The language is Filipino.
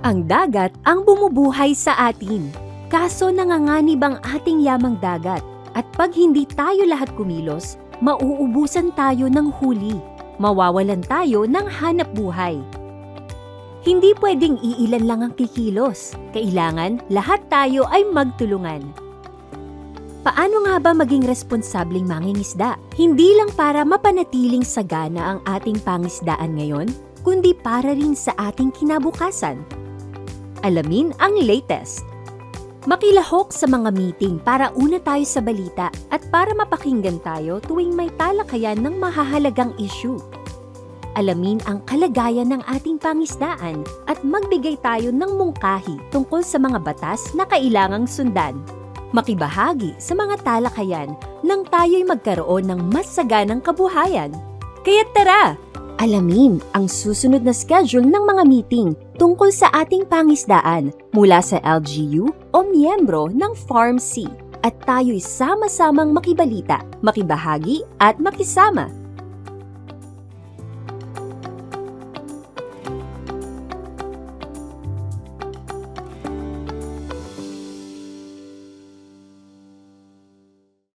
Ang dagat ang bumubuhay sa atin. Kaso nanganganib ang ating yamang dagat. At pag hindi tayo lahat kumilos, mauubusan tayo ng huli. Mawawalan tayo ng hanap buhay. Hindi pwedeng iilan lang ang kikilos. Kailangan lahat tayo ay magtulungan. Paano nga ba maging responsableng mangingisda? Hindi lang para mapanatiling sagana ang ating pangisdaan ngayon, kundi para rin sa ating kinabukasan. Alamin ang latest. Makilahok sa mga meeting para una tayo sa balita at para mapakinggan tayo tuwing may talakayan ng mahahalagang issue. Alamin ang kalagayan ng ating pangisdaan at magbigay tayo ng mungkahi tungkol sa mga batas na kailangang sundan. Makibahagi sa mga talakayan nang tayo'y magkaroon ng mas saganang kabuhayan. Kaya tara! Alamin ang susunod na schedule ng mga meeting tungkol sa ating pangisdaan mula sa LGU o miyembro ng Farm C. At tayo'y sama-samang makibalita, makibahagi at makisama